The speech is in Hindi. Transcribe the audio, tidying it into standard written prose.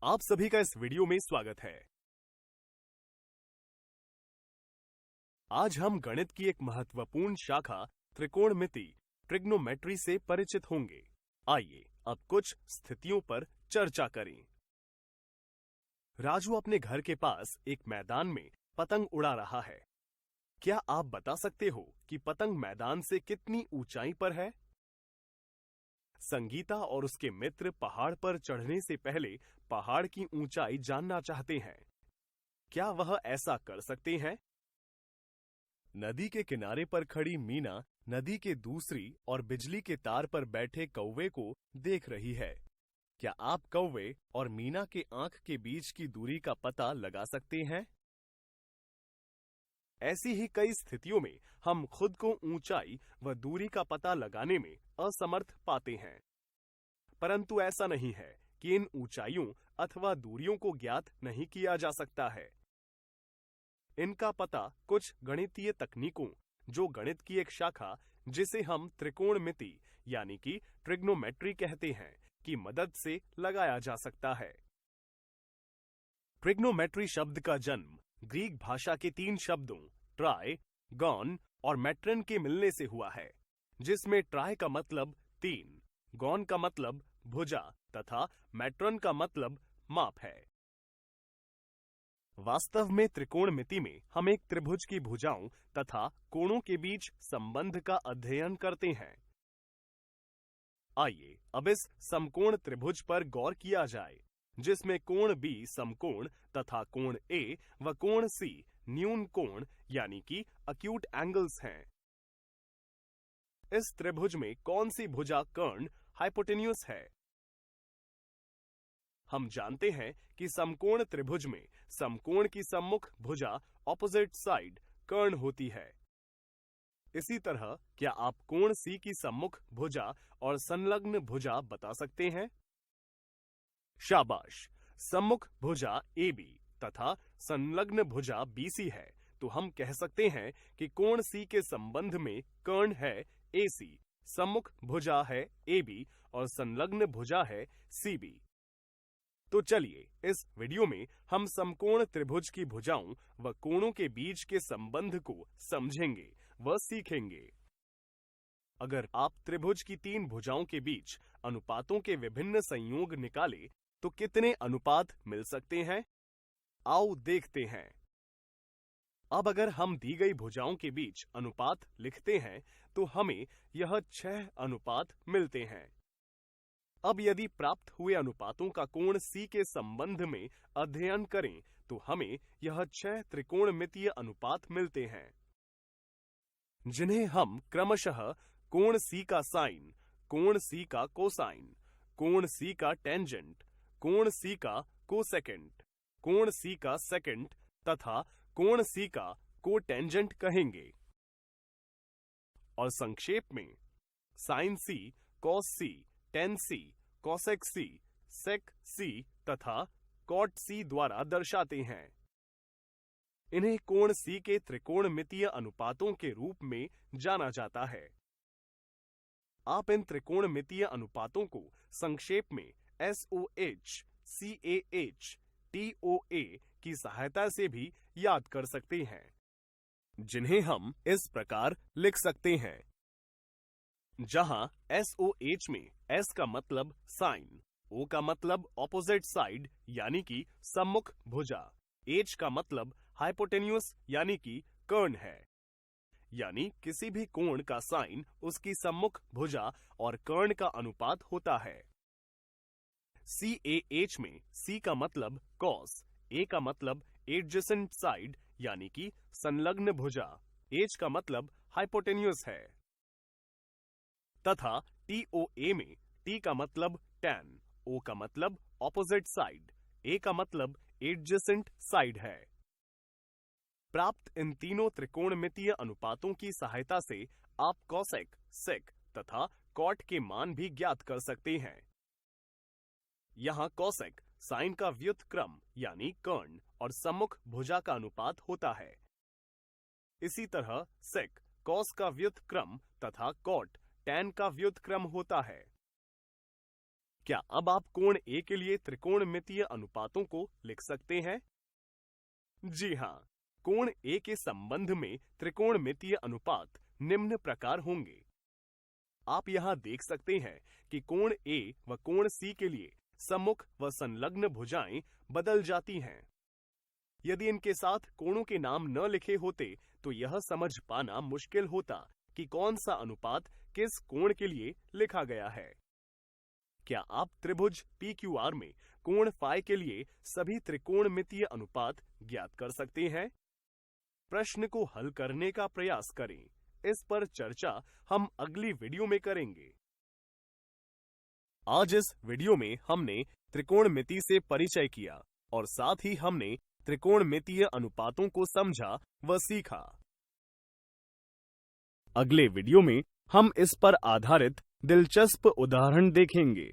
आप सभी का इस वीडियो में स्वागत है। आज हम गणित की एक महत्वपूर्ण शाखा त्रिकोणमिति ट्रिग्नोमेट्री से परिचित होंगे। आइए अब कुछ स्थितियों पर चर्चा करें। राजू अपने घर के पास एक मैदान में पतंग उड़ा रहा है। क्या आप बता सकते हो कि पतंग मैदान से कितनी ऊंचाई पर है? संगीता और उसके मित्र पहाड़ पर चढ़ने से पहले पहाड़ की ऊंचाई जानना चाहते हैं। क्या वह ऐसा कर सकते हैं? नदी के किनारे पर खड़ी मीना नदी के दूसरी और बिजली के तार पर बैठे कौवे को देख रही है। क्या आप कौवे और मीना के आंख के बीच की दूरी का पता लगा सकते हैं? ऐसी ही कई स्थितियों में हम खुद को ऊंचाई व दूरी का पता लगाने में असमर्थ पाते हैं। परंतु ऐसा नहीं है कि इन ऊंचाइयों अथवा दूरियों को ज्ञात नहीं किया जा सकता है। इनका पता कुछ गणितीय तकनीकों, जो गणित की एक शाखा जिसे हम त्रिकोणमिति यानी कि ट्रिग्नोमेट्री कहते हैं, की मदद से लगाया जा सकता है। ट्रिग्नोमेट्री शब्द का जन्म ग्रीक भाषा के 3 शब्दों ट्राई, गॉन और मैट्रन के मिलने से हुआ है, जिसमें ट्राई का मतलब 3, गॉन का मतलब भुजा तथा मैट्रन का मतलब माप है। वास्तव में त्रिकोणमिति में हम एक त्रिभुज की भुजाओं तथा कोणों के बीच संबंध का अध्ययन करते हैं। आइए अब इस समकोण त्रिभुज पर गौर किया जाए, जिसमें कोण B समकोण तथा कोण A व कोण C न्यून कोण यानी कि अक्यूट एंगल्स हैं। इस त्रिभुज में कौन सी भुजा कर्ण हाइपोटेन्यूस है? हम जानते हैं कि समकोण त्रिभुज में समकोण की सम्मुख भुजा ऑपोजिट साइड कर्ण होती है। इसी तरह क्या आप कोण C की सम्मुख भुजा और संलग्न भुजा बता सकते हैं? शाबाश! सम्मुख भुजा AB तथा संलग्न भुजा BC है, तो हम कह सकते हैं कि कोण C के संबंध में कर्ण है AC, सम्मुख भुजा है AB और संलग्न भुजा है CB। तो चलिए इस वीडियो में हम समकोण त्रिभुज की भुजाओं व कोणों के बीच के संबंध को समझेंगे व सीखेंगे। अगर आप त्रिभुज की 3 भुजाओं के बीच अनुपातों के विभिन्न संयोग निकालें तो कितने अनुपात मिल सकते हैं? आओ देखते हैं। अब अगर हम दी गई भुजाओं के बीच अनुपात लिखते हैं तो हमें यह 6 अनुपात मिलते हैं। अब यदि प्राप्त हुए अनुपातों का कोण C के संबंध में अध्ययन करें तो हमें यह 6 त्रिकोणमितीय अनुपात मिलते हैं, जिन्हें हम क्रमशः कोण C का साइन, कोण C का कोसाइन, कोण C का टेंजेंट, कोण C का कोसेकेंट, कोण C का सेकेंट तथा कोण C का कोटेंजेंट कहेंगे। और संक्षेप में sine C, cos C, tan C, cosec C, sec C तथा कॉट C द्वारा दर्शाते हैं। इन्हें कोण C के त्रिकोणमितीय अनुपातों के रूप में जाना जाता है। आप इन त्रिकोणमितीय अनुपातों को संक्षेप में SOH, CAH, TOA की सहायता से भी याद कर सकते हैं, जिन्हें हम इस प्रकार लिख सकते हैं। जहां SOH में S का मतलब साइन, O का मतलब ऑपोजिट साइड यानी कि सम्मुख भुजा, H का मतलब हाइपोटेन्यूस यानी कि कर्ण है, यानी किसी भी कोण का साइन उसकी सम्मुख भुजा और कर्ण का अनुपात होता है। CAH में C का मतलब कॉस, A का मतलब एडजेसेंट साइड यानी कि संलग्न भुजा, H का मतलब हाइपोटेन्यूस है, तथा TOA में T का मतलब टैन, O का मतलब ऑपोजिट साइड, A का मतलब एडजेसेंट साइड है। प्राप्त इन तीनों त्रिकोणमितीय अनुपातों की सहायता से आप कॉसेक, सेक तथा कॉट के मान भी ज्ञात कर सकते हैं। यहाँ कॉसेक साइन का व्युत्क्रम यानी कर्ण और सम्मुख भुजा का अनुपात होता है। इसी तरह सेक कॉस का व्युत्क्रम तथा कॉट टैन का व्युत्क्रम होता है। क्या अब आप कोण ए के लिए त्रिकोणमितीय अनुपातों को लिख सकते हैं? जी हाँ, कोण ए के संबंध में त्रिकोणमितीय अनुपात निम्न प्रकार होंगे। आप यहाँ देख सकते हैं कि कोण ए व कोण सी के लिए सम्मुख व संलग्न भुजाएं बदल जाती हैं। यदि इनके साथ कोणों के नाम न लिखे होते तो यह समझ पाना मुश्किल होता कि कौन सा अनुपात किस कोण के लिए लिखा गया है। क्या आप त्रिभुज PQR में कोण फाई के लिए सभी त्रिकोणमितीय अनुपात ज्ञात कर सकते हैं? प्रश्न को हल करने का प्रयास करें। इस पर चर्चा हम अगली वीडियो में करेंगे। आज इस वीडियो में हमने त्रिकोणमिति से परिचय किया और साथ ही हमने त्रिकोणमितीय अनुपातों को समझा व सीखा। अगले वीडियो में हम इस पर आधारित दिलचस्प उदाहरण देखेंगे।